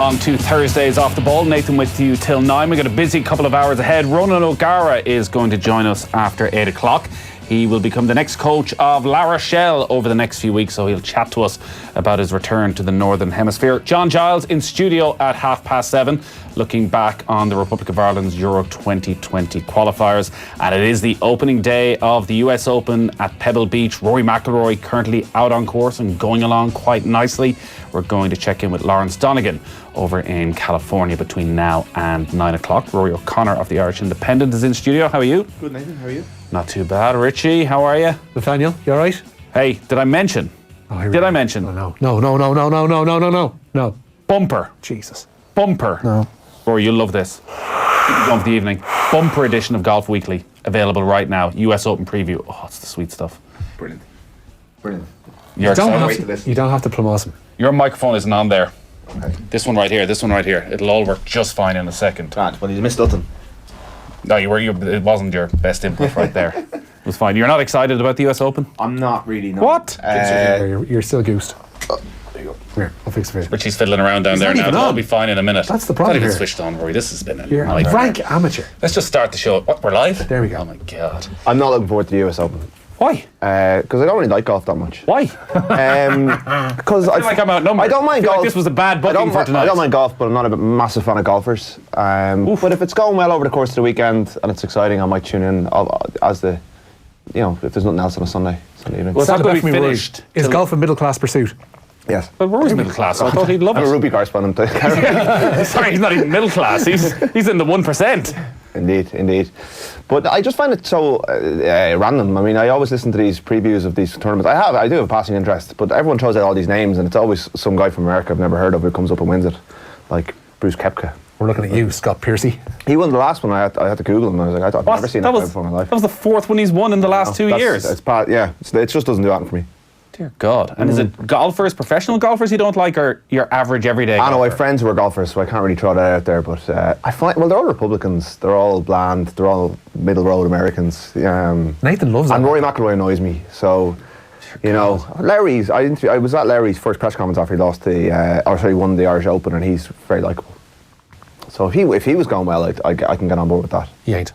On to Thursdays Off the Ball. Nathan with you till 9. We've got a busy couple of hours ahead. Ronan O'Gara is going to join us after 8 o'clock. He will become the next coach of La Rochelle over the next few weeks, so he'll chat to us about his return to the Northern Hemisphere. John Giles in studio at 7:30, looking back on the Republic of Ireland's Euro 2020 qualifiers. And it is the opening day of the US Open at Pebble Beach. Rory McIlroy currently out on course and going along quite nicely. We're going to check in with Lawrence Donegan over in California between now and 9 o'clock. Rory O'Connor of the Irish Independent is in studio. How are you? Good, Nathan. How are you? Not too bad. Richie, how are you? Nathaniel, you all right? Hey, did I mention? Did I mention? No. Bumper. Jesus. Bumper. No. Rory, you'll love this. Keep it going for the evening. Bumper edition of Golf Weekly. Available right now. US Open preview. Oh, it's the sweet stuff. Brilliant. You're excited? You don't have to promote him. Your microphone isn't on there. Okay. This one right here. It'll all work just fine in a second. Grant, well, you missed nothing. No, it wasn't your best input right there. It was fine. You're not excited about the US Open? I'm not really. No. What? You're still goosed. There you go. Here, I'll fix it for you. Richie's fiddling around down there not now. even It'll on. be fine in a minute. That's the problem It's not even here. switched on, Rory. This has been a You're a nightmare. rank amateur. Let's just start the show. What, we're live? There we go. Oh my God. I'm not looking forward to the US Open. Why? Because I don't really like golf that much. Why? Because I feel like I'm outnumbered. I don't mind I feel golf. like this was a bad booking for tonight. I don't mind golf, but I'm not a massive fan of golfers. But if it's going well over the course of the weekend and it's exciting, I might tune in as the, if there's nothing else on a Sunday evening. Well, it's not Stand going back to be from me, Rory. finished. Is golf a middle-class pursuit? Yes. But Rory's middle class, so I thought he'd love I'm a it. rugby correspondent. Sorry, he's not even middle class. He's in the 1%. Indeed. But I just find it so random. I mean, I always listen to these previews of these tournaments. I do have a passing interest, but everyone throws out all these names, and it's always some guy from America I've never heard of who comes up and wins it, like Bruce Koepka. We're looking at you, Scott Piercy. He won the last one. I had to Google him. I was like, I've never seen that guy before in my life. That was the fourth one he's won in the last 2 years. It just doesn't do that for me. Dear God. And is it golfers, professional golfers you don't like, or your average everyday golfer? I know I have friends who are golfers, so I can't really throw that out there, but I find, they're all Republicans. They're all bland. They're all middle road Americans. Nathan loves that. And Rory McIlroy annoys me. So, Larry's. I was at Larry's first press conference after he lost won the Irish Open, and he's very likeable. So if he was going well, I can get on board with that. He ain't.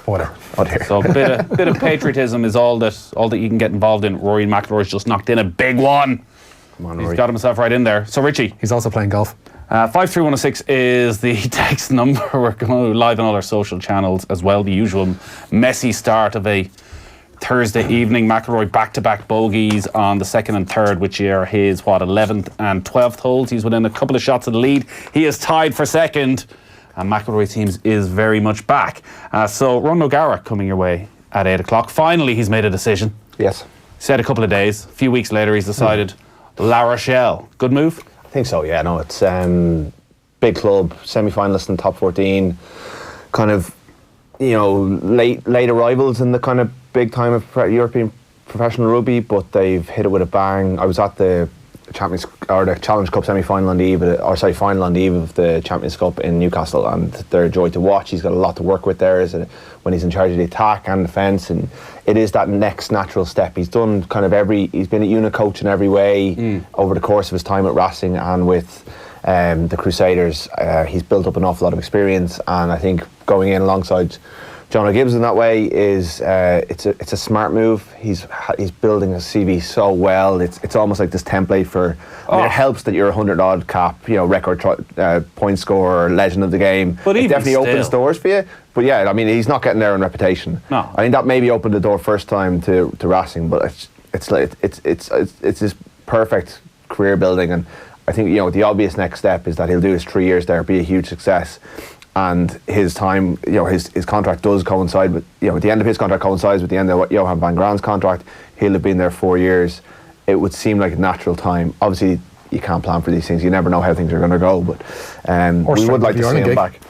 Whatever. Oh dear. So a bit of patriotism is all that you can get involved in. Rory McIlroy's just knocked in a big one. Come on, He's Rory. got himself right in there. So Richie, He's also playing golf. 53106 is the text number. We're going live on all our social channels as well. The usual messy start of a Thursday evening. McIlroy back-to-back bogeys on the second and third, which are his 11th and 12th holes. He's within a couple of shots of the lead. He is tied for second. And McIlroy's team is very much back. So Ronan O'Gara coming your way at 8 o'clock. Finally, he's made a decision. Yes. Said a couple of days. A few weeks later, he's decided La Rochelle. Good move? I think so, yeah. No, it's big club, semi-finalist in top 14. Kind of, late arrivals in the kind of big time of European professional rugby, but they've hit it with a bang. I was at the the Challenge Cup semi-final on the eve, final on the eve of the Champions Cup in Newcastle, and they're a joy to watch. He's got a lot to work with there when he's in charge of the attack and defence, and it is that next natural step. He's done he's been a unit coach in every way over the course of his time at Racing and with the Crusaders. He's built up an awful lot of experience, and I think going in alongside Jonah Gibbs in that way is it's a smart move. He's building a CV so well. It's almost like this template for. I mean, it helps that you're a 100-odd cap, record point scorer, legend of the game. But it even definitely opens still. doors for you. But yeah, I mean, he's not getting there in reputation. No. I think that maybe opened the door first time to Racing, but it's this perfect career building, and I think the obvious next step is that he'll do his 3 years there, be a huge success. And his time, his contract does coincide with, the end of his contract coincides with the end of Johan van Graan's contract. He'll have been there 4 years. It would seem like a natural time. Obviously, you can't plan for these things. You never know how things are going to go, but we would like to see him back.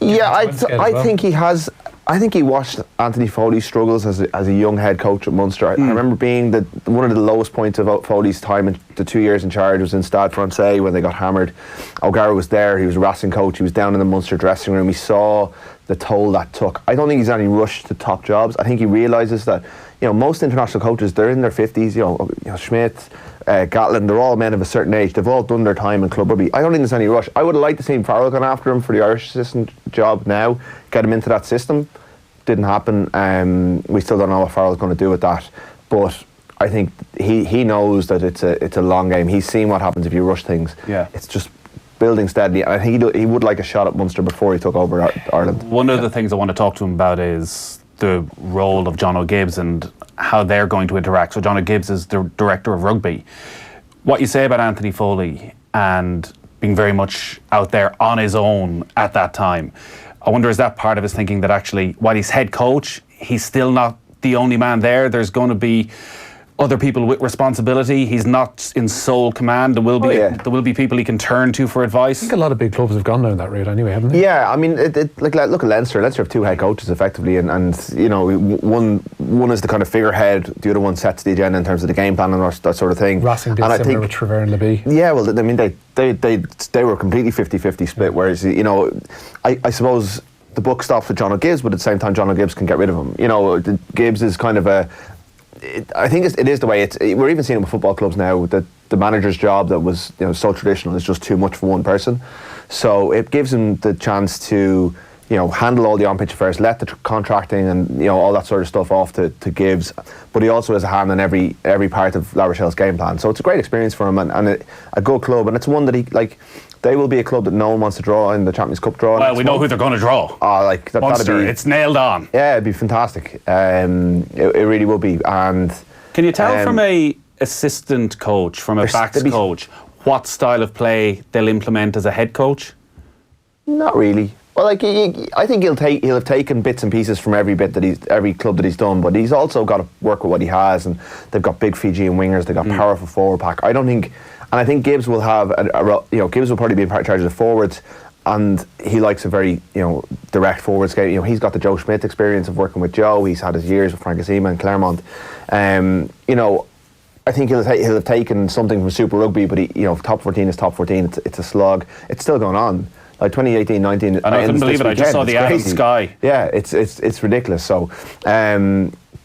Yeah, I think he has. I think he watched Anthony Foley's struggles as a young head coach at Munster. I remember being one of the lowest points of Foley's time in the 2 years in charge was in Stade Francais when they got hammered. O'Gara was there. He was a Racing coach. He was down in the Munster dressing room. He saw the toll that took. I don't think he's any rush to top jobs. I think he realises that most international coaches, they're in their 50s. Schmidt, Gatlin, they're all men of a certain age. They've all done their time in club rugby. I don't think there's any rush. I would have liked to see Farrell gone after him for the Irish assistant job now, get him into that system. Didn't happen. We still don't know what Farrell's going to do with that. But I think he knows that it's a long game. He's seen what happens if you rush things. Yeah. It's just building steadily. And he would like a shot at Munster before he took over Ireland. One of the things I want to talk to him about is the role of John O'Gibbs and how they're going to interact. So John O'Gibbs is the director of rugby. What you say about Anthony Foley and being very much out there on his own at that time, I wonder, is that part of his thinking that actually, while he's head coach, he's still not the only man there? There's going to be other people with responsibility. He's not in sole command. There will be people he can turn to for advice. I think a lot of big clubs have gone down that route anyway, haven't they? Yeah, I mean, look at Leinster. Leinster have 2 head coaches effectively, and you know, one is the kind of figurehead, the other one sets the agenda in terms of the game plan and that sort of thing. Racing did similar with Trevor and Libby. Yeah, well, I mean, they were completely 50-50 split. Whereas, you know, I suppose the buck stops with John O'Gibbs, but at the same time, John O'Gibbs can get rid of him. You know, Gibbs is kind of I think it is the way we're even seeing it with football clubs now, that the manager's job that was, you know, so traditional is just too much for one person. So it gives him the chance to, you know, handle all the on-pitch affairs, let the contracting and, you know, all that sort of stuff off to Gibbs. But he also has a hand in every part of La Rochelle's game plan. So it's a great experience for him and a good club. And it's one that they will be a club that no one wants to draw in the Champions Cup draw. Well, we know who they're going to draw. Munster, it's nailed on. Yeah, it'd be fantastic. It really will be. And can you tell from a assistant coach, from a backs coach, what style of play they'll implement as a head coach? Not really. Well, I think he'll have taken bits and pieces from every club that he's done, but he's also got to work with what he has, and they've got big Fijian wingers, they've got powerful forward pack. I think Gibbs will have Gibbs will probably be in charge of the forwards, and he likes a very, you know, direct forwards game. You know, he's got the Joe Schmidt experience of working with Joe. He's had his years with Frank Asima and Claremont. You know, I think he'll have taken something from Super Rugby, but top 14 is top 14. It's a slog. It's still going on. Like 2018-19. And I couldn't believe it. I just saw the ad in Sky. Yeah, it's ridiculous. So,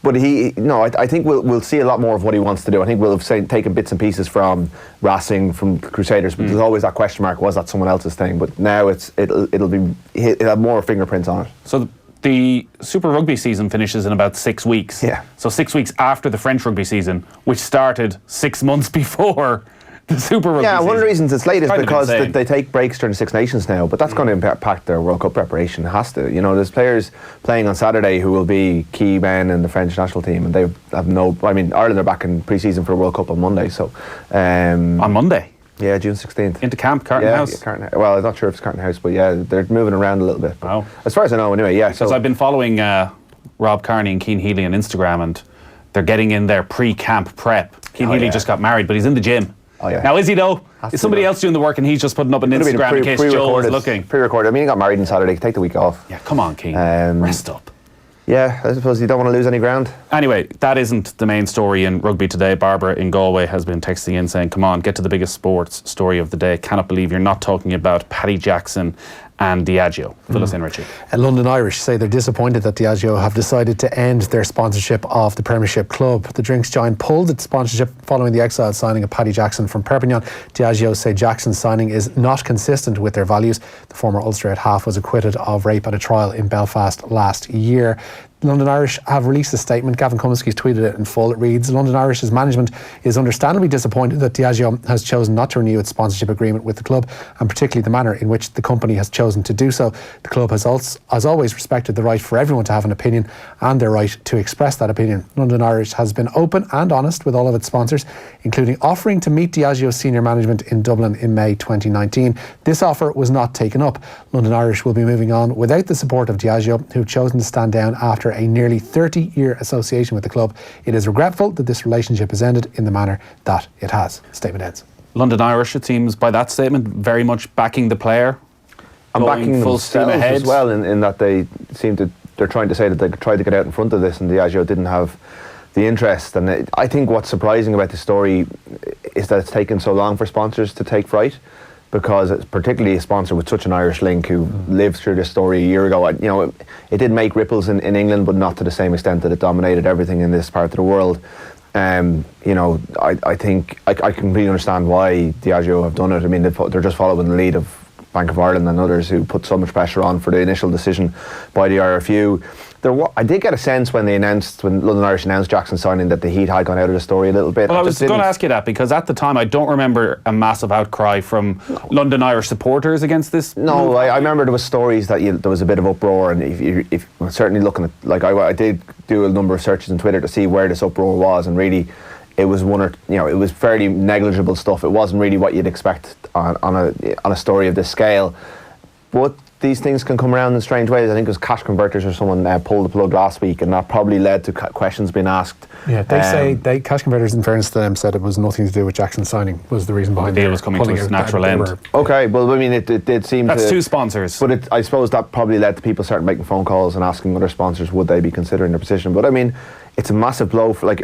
but I think we'll see a lot more of what he wants to do. I think we'll have taken bits and pieces from Racing, from Crusaders, but there's always that question mark: was that someone else's thing? But now it'll have more fingerprints on it. So the Super Rugby season finishes in about 6 weeks. Yeah. So 6 weeks after the French Rugby season, which started 6 months before the Super Rugby season. One of the reasons it's late is because insane. they take breaks during the Six Nations now, but that's going to impact their World Cup preparation. It has to. You know, there's players playing on Saturday who will be key men in the French national team, and they have Ireland are back in pre-season for a World Cup on Monday. So on Monday? Yeah, June 16th. Into camp, Carton House? Yeah, Carton House. Well, I'm not sure if it's Carton House, but yeah, they're moving around a little bit. Wow. As far as I know, anyway, yeah. Because I've been following Rob Kearney and Cian Healy on Instagram, and they're getting in their pre-camp prep. Cian Healy just got married, but he's in the gym. Oh, yeah. Now, is he though? Is somebody else doing the work and he's just putting up an Instagram in case Joe is looking? Pre-recorded. I mean, he got married on Saturday. Take the week off. Yeah, come on, Cian. Rest up. Yeah, I suppose you don't want to lose any ground. Anyway, that isn't the main story in rugby today. Barbara in Galway has been texting in saying, come on, get to the biggest sports story of the day. Cannot believe you're not talking about Paddy Jackson and Diageo. Fill us in, Richie. London Irish say they're disappointed that Diageo have decided to end their sponsorship of the Premiership club. The drinks giant pulled its sponsorship following the exiled signing of Paddy Jackson from Perpignan. Diageo say Jackson's signing is not consistent with their values. The former Ulster half was acquitted of rape at a trial in Belfast last year. London Irish have released a statement. Gavin Cummins tweeted it in full. It reads, London Irish's management is understandably disappointed that Diageo has chosen not to renew its sponsorship agreement with the club, and particularly the manner in which the company has chosen to do so. The club has always respected the right for everyone to have an opinion and their right to express that opinion. London Irish has been open and honest with all of its sponsors, including offering to meet Diageo's senior management in Dublin in May 2019. This offer was not taken up. London Irish will be moving on without the support of Diageo, who've chosen to stand down after a nearly 30-year association with the club. It is regretful that this relationship has ended in the manner that it has. Statement ends. London Irish, it seems, by that statement, very much backing the player. And backing full steam ahead as well, in that they're trying to say that they tried to get out in front of this and Diageo didn't have the interest. And I think what's surprising about the story is that it's taken so long for sponsors to take fright, because it's particularly a sponsor with such an Irish link who lived through this story a year ago. You know, it did make ripples in England, but not to the same extent that it dominated everything in this part of the world. You know, I think I completely understand why Diageo have done it. I mean, they're just following the lead of Bank of Ireland and others who put so much pressure on for the initial decision by the RFU. I did get a sense when London Irish announced Jackson's signing that the heat had gone out of the story a little bit. Well, I was going to ask you that because at the time I don't remember a massive outcry from London Irish supporters against this. No, I remember there was stories that there was a bit of uproar, and if certainly looking at, like, I did do a number of searches on Twitter to see where this uproar was, and really it was it was fairly negligible stuff. It wasn't really what you'd expect on a story of this scale, but these things can come around in strange ways. I think it was Cash Converters or someone pulled the plug last week, and that probably led to questions being asked. Yeah, they Cash Converters, in fairness to them, said it was nothing to do with Jackson signing was the reason behind the deal was coming to its natural end. Okay, well, I mean, it did seem that's two sponsors, but I suppose that probably led to people starting making phone calls and asking other sponsors would they be considering their position. But I mean, it's a massive blow for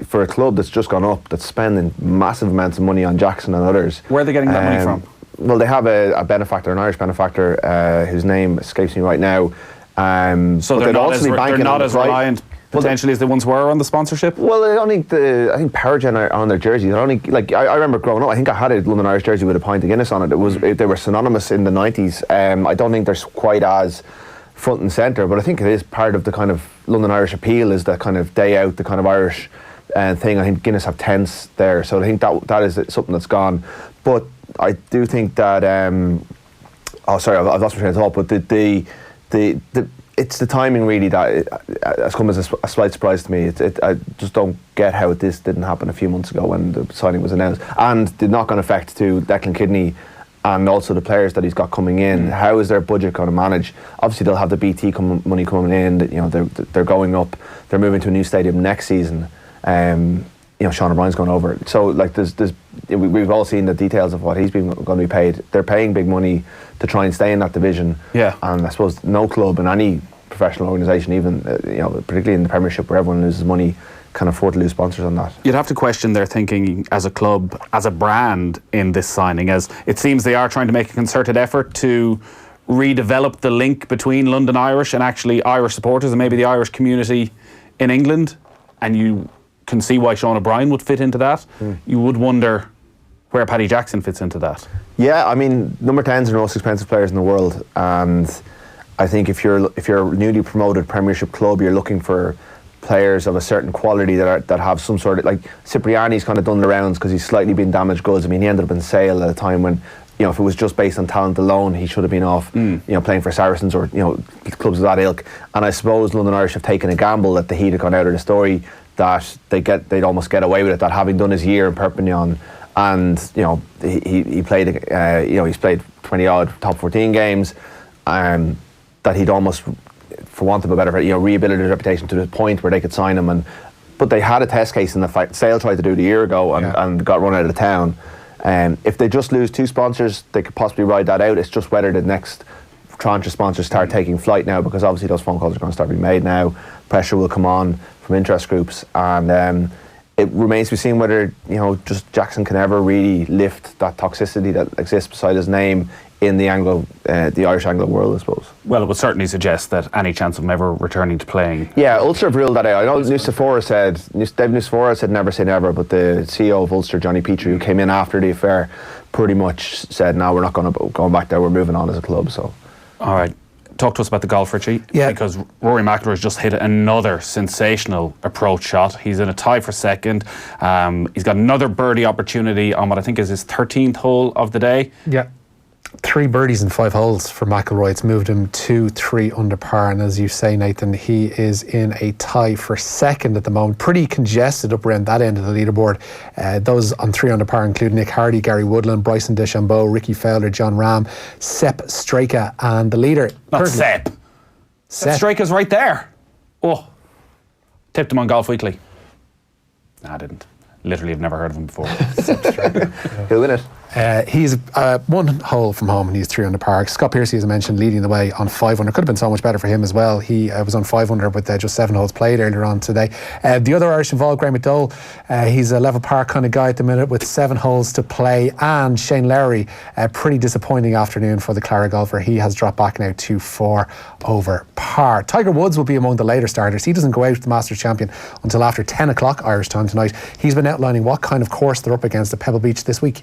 for a club that's just gone up, that's spending massive amounts of money on Jackson and others. Where are they getting that money from? Well, they have a benefactor, an Irish benefactor, whose name escapes me right now. So they're not as reliant potentially as the ones were on the sponsorship? Well, I think Powergen are on their jerseys. I remember growing up, I think I had a London Irish jersey with a pint of Guinness on it. They were synonymous in the 90s. I don't think they're quite as front and centre, but I think it is part of the kind of London Irish appeal, is that kind of day out, the kind of Irish thing. I think Guinness have tents there, so I think that is something that's gone. But I do think that I've lost my train of thought. But it's the timing really that has come as a slight surprise to me. I just don't get how this didn't happen a few months ago when the signing was announced, and the knock-on effect to Declan Kidney and also the players that he's got coming in. How is their budget going to manage? Obviously, they'll have the BT money coming in. They're going up. They're moving to a new stadium next season. Sean O'Brien's going over. So we've all seen the details of what he's going to be paid. They're paying big money to try and stay in that division. Yeah. And I suppose no club in any professional organisation, even particularly in the Premiership where everyone loses money, can afford to lose sponsors on that. You'd have to question their thinking as a club, as a brand in this signing, as it seems they are trying to make a concerted effort to redevelop the link between London Irish and actually Irish supporters and maybe the Irish community in England. And you can see why Sean O'Brien would fit into that. You would wonder where Paddy Jackson fits into that. Yeah, I mean, number 10s are the most expensive players in the world, and I think if you're a newly promoted Premiership club, you're looking for players of a certain quality that have some sort of, like Cipriani's kind of done the rounds because he's slightly been damaged goods. I mean, he ended up in Sale at a time when, if it was just based on talent alone, he should have been off, playing for Saracens or clubs of that ilk. And I suppose London Irish have taken a gamble that the heat had gone out of the story, that they'd almost get away with it, that having done his year in Perpignan, and he played he's played 20 odd top 14 games, that he'd almost, for want of a better, rehabilitated his reputation to the point where they could sign him. But they had a test case in the fight. Sale tried to do it a year ago and got run out of town. If they just lose two sponsors, they could possibly ride that out. It's just whether the next tranche of sponsors start taking flight now, because obviously those phone calls are going to start being made now. Pressure will come on from interest groups, and it remains to be seen whether just Jackson can ever really lift that toxicity that exists beside his name in the Irish Anglo world, I suppose. Well, it would certainly suggest that any chance of him ever returning to playing. Yeah, Ulster have ruled that out. I know Dave Nucifora said never say never, but the CEO of Ulster, Johnny Petrie, who came in after the affair, pretty much said, no, we're not going back there, we're moving on as a club. So, all right. Talk to us about the golf, Richie. Yeah. Because Rory McIlroy has just hit another sensational approach shot. He's in a tie for second. He's got another birdie opportunity on what I think is his 13th hole of the day. Yeah. 3 birdies in 5 holes for McIlroy. It's moved him 2-3 under par, and as you say, Nathan, he is in a tie for second at the moment. Pretty congested up around that end of the leaderboard. Those on 3 under par include Nick Hardy, Gary Woodland, Bryson DeChambeau, Ricky Fowler, John Rahm, Sepp Straka, and the leader. Not Sepp. Sepp Straka's right there. Oh, tipped him on Golf Weekly. Nah, I didn't. Literally, I've never heard of him before. Who'll win it? He's 1 hole from home and he's 3 under par. Scott Piercy, as I mentioned, leading the way on 5 under. Could have been so much better for him as well. He was on 5 under with just 7 holes played earlier on today. The other Irish involved, Graham McDowell, he's a level par kind of guy at the minute with 7 holes to play. And Shane Lowry, a pretty disappointing afternoon for the Clara golfer. He has dropped back now to 4 over par. Tiger Woods will be among the later starters. He doesn't go out, the Masters champion, until after 10 o'clock Irish time tonight. He's been outlining what kind of course they're up against at Pebble Beach this week.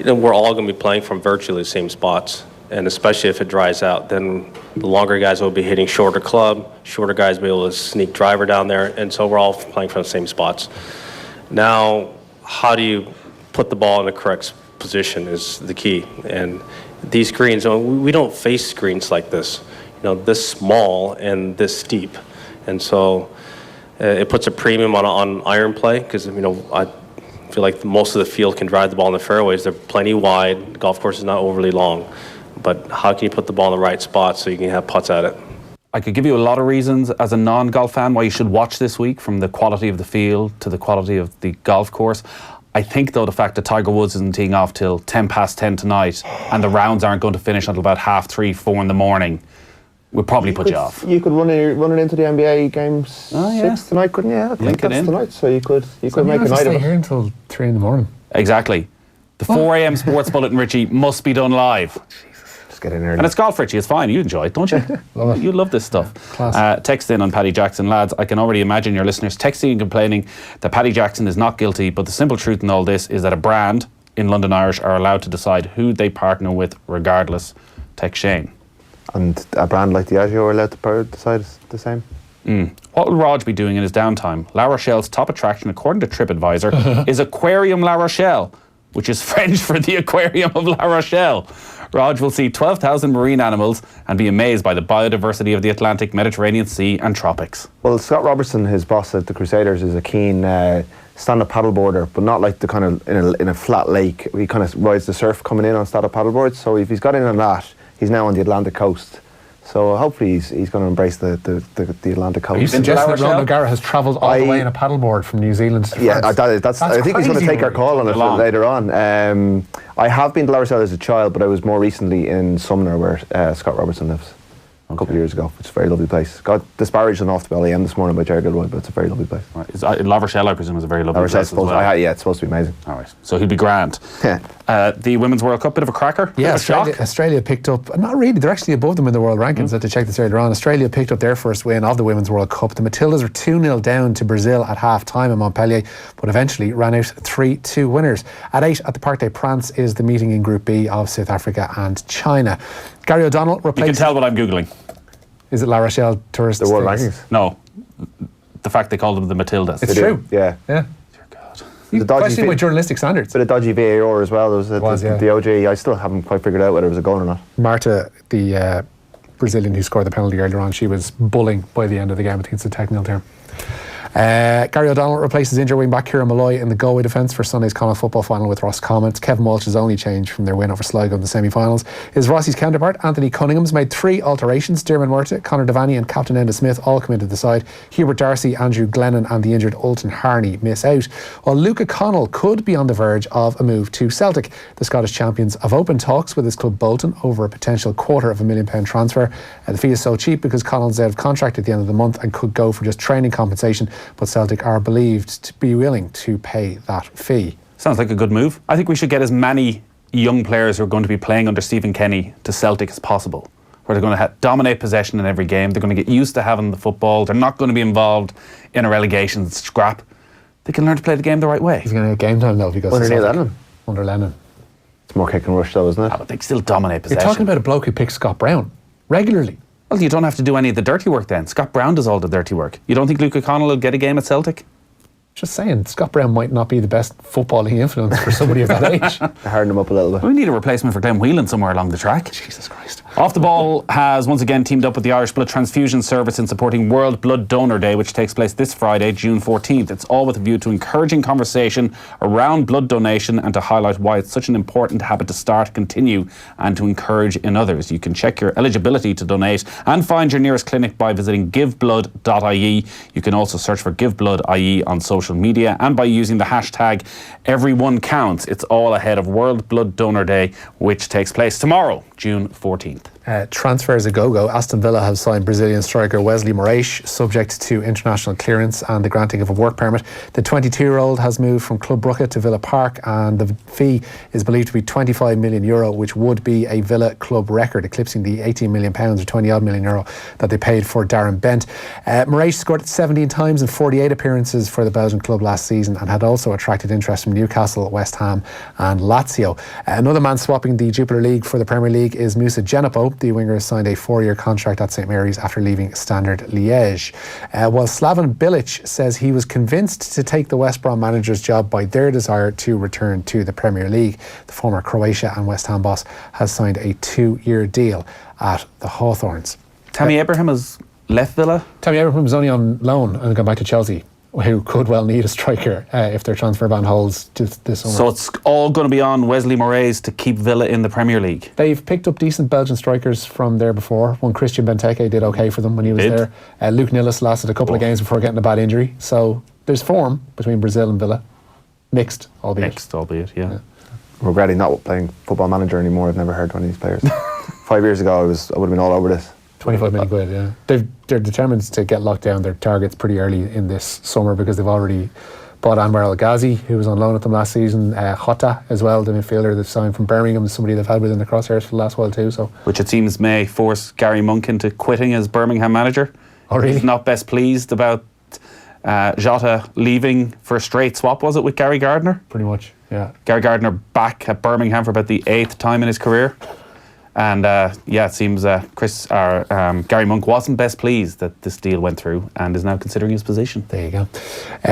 We're all going to be playing from virtually the same spots, and especially if it dries out, then the longer guys will be hitting shorter club, shorter guys will be able to sneak driver down there, and so we're all playing from the same spots. Now, how do you put the ball in the correct position is the key, and these greens, we don't face greens like this, this small and this steep, and so it puts a premium on iron play because I feel like most of the field can drive the ball in the fairways. They're plenty wide. The golf course is not overly long. But how can you put the ball in the right spot so you can have putts at it? I could give you a lot of reasons as a non-golf fan why you should watch this week, from the quality of the field to the quality of the golf course. I think, though, the fact that Tiger Woods isn't teeing off till 10 past 10 tonight and the rounds aren't going to finish until about 3:30, 4 in the morning would probably put you off. You could run it into the NBA games 6 tonight, couldn't you? I think that's tonight, so you could make a night of stay it. here until 3 in the morning. Exactly. The 4 a.m. Sports Bulletin, Richie, must be done live. Just get in early. And it's golf, Richie. It's fine. You enjoy it, don't you? Love it. You love this stuff. Class. Text in on Paddy Jackson. Lads, I can already imagine your listeners texting and complaining that Paddy Jackson is not guilty, but the simple truth in all this is that a brand in London Irish are allowed to decide who they partner with regardless. Text Shane. And a brand like Diageo are allowed to decide the same? What will Rog be doing in his downtime? La Rochelle's top attraction, according to TripAdvisor, is Aquarium La Rochelle, which is French for the Aquarium of La Rochelle. Rog will see 12,000 marine animals and be amazed by the biodiversity of the Atlantic, Mediterranean Sea and tropics. Well, Scott Robertson, his boss at the Crusaders, is a keen stand-up paddleboarder, but not like the kind of in a flat lake. He kind of rides the surf coming in on stand-up paddleboards. So if he's got in on that, he's now on the Atlantic coast. So hopefully he's going to embrace the Atlantic coast. Are you suggesting that Ron O'Gara has travelled all the way in a paddleboard from New Zealand to France? I think he's going to take our call on it later on. I have been to La Rochelle as a child, but I was more recently in Sumner, where Scott Robertson lives. A couple of years ago. It's a very lovely place. Got disparaged on Off the Bell AM this morning by Jerry Gilroy, but it's a very lovely place. Right. La Rochelle, I presume, is a very lovely place as well. It's supposed to be amazing. All right. So he'll be grand. The Women's World Cup, bit of a cracker? Yeah, shock? Australia picked up, not really, they're actually above them in the world rankings. I had to check this earlier on. Australia picked up their first win of the Women's World Cup. The Matildas were 2-0 down to Brazil at half-time in Montpellier, but eventually ran out 3-2 winners. At 8 at the Parc des Princes is the meeting in Group B of South Africa and China. Gary O'Donnell replaced... You can tell what I'm Googling. Is it La Rochelle tourist? The world rankings? No. The fact they called them the Matildas. It's true. Yeah. Dear God. You questioning with journalistic standards. Bit of dodgy VAR as well. There was the OG. I still haven't quite figured out whether it was a goal or not. Marta, the Brazilian who scored the penalty earlier on, she was bullying by the end of the game. I think it's a technical term. Gary O'Donnell replaces injured wing-back Ciara Malloy in the Galway defence for Sunday's Connacht football final with Ross Commett. Kevin Walsh's only change from their win over Sligo in the semi-finals is Rossi's counterpart Anthony Cunningham's made 3 alterations. Dermot Murtagh, Conor Devaney and captain Enda Smith all come into the side. Hubert Darcy, Andrew Glennon and the injured Ultan Harney miss out. While Luca Connell could be on the verge of a move to Celtic. The Scottish champions have opened talks with his club Bolton over a potential £250,000 transfer. The fee is so cheap because Connell's out of contract at the end of the month and could go for just training compensation, but Celtic are believed to be willing to pay that fee. Sounds like a good move. I think we should get as many young players who are going to be playing under Stephen Kenny to Celtic as possible, where they're going to dominate possession in every game. They're going to get used to having the football. They're not going to be involved in a relegation scrap. They can learn to play the game the right way. He's going to get game time though if he goes under to Celtic. Lennon. Under Lennon. It's more kick and rush though, isn't it? But they still dominate possession. You're talking about a bloke who picks Scott Brown regularly. Well, you don't have to do any of the dirty work then. Scott Brown does all the dirty work. You don't think Luca Connell will get a game at Celtic? Just saying, Scott Brown might not be the best footballing influence for somebody of that age. Harden him up a little bit. We need a replacement for Glenn Whelan somewhere along the track. Jesus Christ. Off the Ball has once again teamed up with the Irish Blood Transfusion Service in supporting World Blood Donor Day, which takes place this Friday, June 14th. It's all with a view to encouraging conversation around blood donation and to highlight why it's such an important habit to start, continue and to encourage in others. You can check your eligibility to donate and find your nearest clinic by visiting giveblood.ie. You can also search for Give Blood IE on social social media and by using the hashtag #EveryoneCounts. It's all ahead of World Blood Donor Day, which takes place tomorrow, June 14th. Transfers a go-go. Aston Villa have signed Brazilian striker Wesley Moraes, subject to international clearance and the granting of a work permit. The 22-year-old has moved from Club Brugge to Villa Park, and the fee is believed to be €25 million, which would be a Villa club record, eclipsing the £18 million or €20 million that they paid for Darren Bent. Moraes scored 17 times in 48 appearances for the Belgian club last season and had also attracted interest from Newcastle, West Ham and Lazio. Another man swapping the Jupiler League for the Premier League is Moussa Djenepo. The winger signed a 4-year contract at St Mary's after leaving Standard Liège. While Slaven Bilic says he was convinced to take the West Brom manager's job by their desire to return to the Premier League. The former Croatia and West Ham boss has signed a 2-year deal at the Hawthorns. Tammy Abraham has left Villa. Tammy Abraham is only on loan and gone back to Chelsea, who could well need a striker if their transfer ban holds this summer. So it's all going to be on Wesley Moraes to keep Villa in the Premier League. They've picked up decent Belgian strikers from there before. One Christian Benteke did okay for them when he was there. Luke Nillis lasted a couple of games before getting a bad injury. So there's form between Brazil and Villa. Mixed, albeit. Yeah. Regretting not playing Football Manager anymore. I've never heard one of these players. 5 years ago, I would have been all over this. 25 million quid, yeah. They're determined to get locked down their targets pretty early in this summer because they've already bought Anwar El Ghazi, who was on loan at them last season. Jota as well, the midfielder they've signed from Birmingham, somebody they've had within the crosshairs for the last while too. So, which it seems may force Gary Monk into quitting as Birmingham manager. Oh, really? He's not best pleased about Jota leaving for a straight swap, was it, with Gary Gardner? Pretty much, yeah. Gary Gardner back at Birmingham for about the 8th time in his career. And it seems Gary Monk wasn't best pleased that this deal went through and is now considering his position. There you go.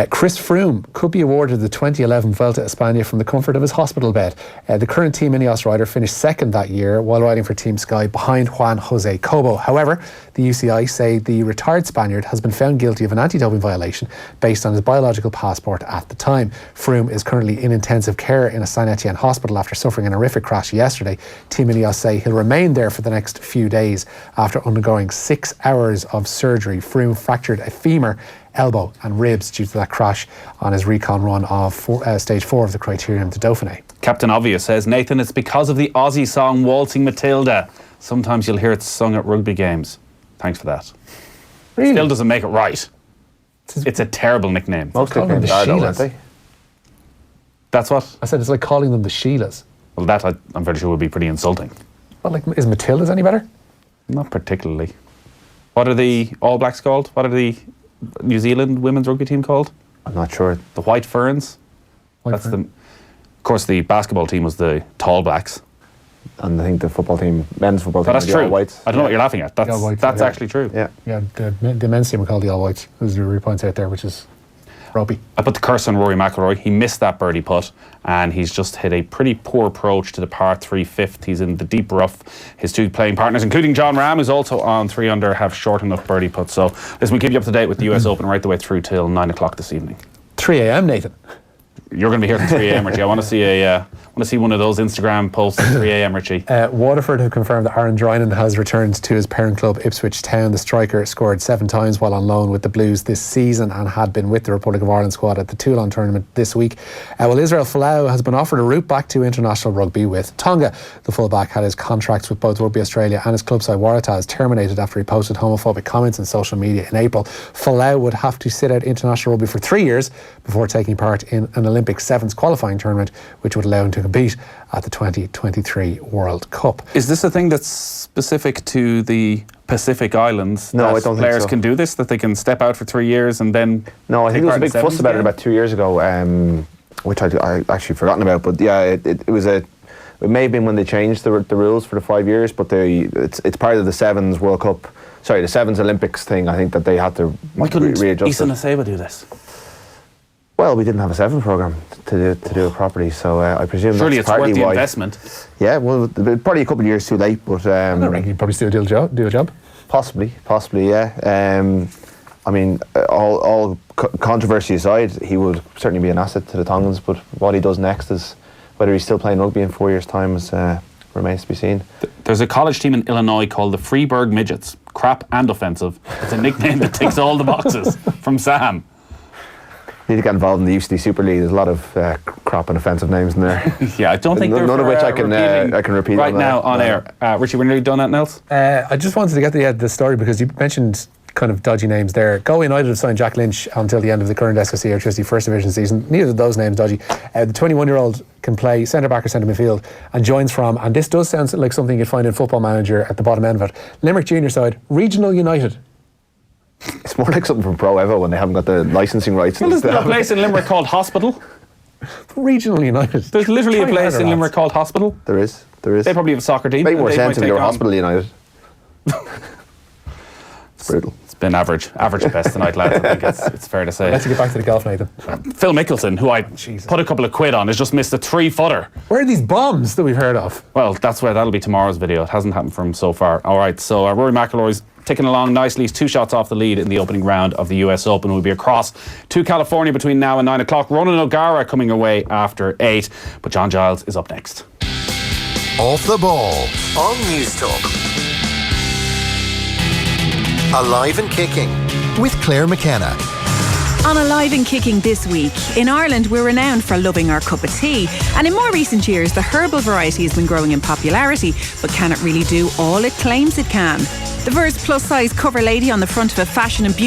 Chris Froome could be awarded the 2011 Vuelta a España from the comfort of his hospital bed. The current Team Ineos rider finished second that year while riding for Team Sky behind Juan Jose Cobo. However, the UCI say the retired Spaniard has been found guilty of an anti-doping violation based on his biological passport at the time. Froome is currently in intensive care in a Saint Etienne hospital after suffering an horrific crash yesterday. Team Ineos say he'll remain there for the next few days after undergoing 6 hours of surgery. Froome fractured a femur, elbow and ribs due to that crash on his recon run of stage 4 of the Criterium de Dauphiné. Captain Obvious says, Nathan, it's because of the Aussie song Waltzing Matilda. Sometimes you'll hear it sung at rugby games. Thanks for that. Really? Still doesn't make it right. It's a terrible nickname. Most calling them nicknames the are, though, Sheilas. aren't they? That's what? I said it's like calling them the Sheilas. Well, that I'm very sure would be pretty insulting. Well, like, is Matilda's any better? Not particularly. What are the All Blacks called? What are the New Zealand women's rugby team called? I'm not sure. The White Ferns. Of course, the basketball team was the Tall Blacks. And I think the men's football team, That's are the true. All Whites. I don't know what you're laughing at. That's All Whites, that's yeah. actually true. Yeah. Yeah, the men's team are called the All Whites. There's the points out there, which is rugby. I put the curse on Rory McIlroy. He missed that birdie putt, and he's just hit a pretty poor approach to the par 3 fifth. He's in the deep rough. His two playing partners, including John Ram, who's also on 3 under, have short enough birdie putts. So listen, we'll keep you up to date with the US Open right the way through till 9 o'clock this evening. 3 a.m, Nathan. You're going to be here till 3 a.m, Richie. I want to see one of those Instagram posts at 3 a.m, Richie. Waterford have confirmed that Aaron Drinan has returned to his parent club Ipswich Town. The striker scored 7 times while on loan with the Blues this season and had been with the Republic of Ireland squad at the Toulon tournament this week. Israel Folau has been offered a route back to international rugby with Tonga. The fullback had his contracts with both Rugby Australia and his club side Waratahs terminated after he posted homophobic comments on social media in April. Folau would have to sit out international rugby for 3 years before taking part in an Olympic Sevens qualifying tournament, which would allow him to compete at the 2023 World Cup. Is this a thing that's specific to the Pacific Islands? No, that I don't think players so. can do this, that they can step out for 3 years and then No, I think there was a big fuss about it again? about 2 years ago, which I actually forgotten about. But yeah, it may have been when they changed the rules for the 5 years, but it's part of the Sevens World Cup. Sorry, the Sevens Olympics thing. I think that they had to Why couldn't readjust Issa it. Naseba do this? Well, we didn't have a Seven program to do it properly, so I presume Surely that's it's partly worth the why. investment. Yeah, well, probably a couple of years too late, but I don't think he'd probably still do a job. possibly, yeah. I mean, all controversy aside, he would certainly be an asset to the Tongans. But what he does next is whether he's still playing rugby in 4 years' time remains to be seen. There's a college team in Illinois called the Freeburg Midgets. Crap and offensive. It's a nickname that ticks all the boxes from Sam. Need to get involved in the UCD Super League. There's a lot of crap and offensive names in there. Yeah, I don't think none of which I can repeat right now on air. Richie, when are you done anything else? I just wanted to get the story because you mentioned kind of dodgy names there. Galway United have signed Jack Lynch until the end of the current SSE Electricity First Division season. Neither of those names dodgy. The 21-year-old can play centre back or centre midfield and joins from, and this does sound like something you'd find in Football Manager at the bottom end of it, Limerick Junior side, Regional United. It's more like something from Pro Evo when they haven't got the licensing rights. Well, there's a place in Limerick called Hospital. Regional United. There's literally a place in Limerick called Hospital. There is. They probably have a soccer team. Make more sense if they were Hospital United. It's brutal. It's been average at best tonight, lads. I think it's fair to say. Let's get back to the golf, Nathan. Phil Mickelson, who I put a couple of quid on, has just missed a 3-footer. Where are these bombs that we've heard of? Well, that'll be tomorrow's video. It hasn't happened for him so far. All right, so Rory McIlroy's ticking along nicely. He's 2 shots off the lead in the opening round of the US Open. We'll be across to California between now and 9 o'clock. Ronan O'Gara coming away after 8. But John Giles is up next. Off the Ball on Newstalk. Alive and Kicking with Claire McKenna. On Alive and Kicking this week, in Ireland we're renowned for loving our cup of tea, and in more recent years the herbal variety has been growing in popularity, but can it really do all it claims it can? The Verse plus size cover lady on the front of a fashion and beauty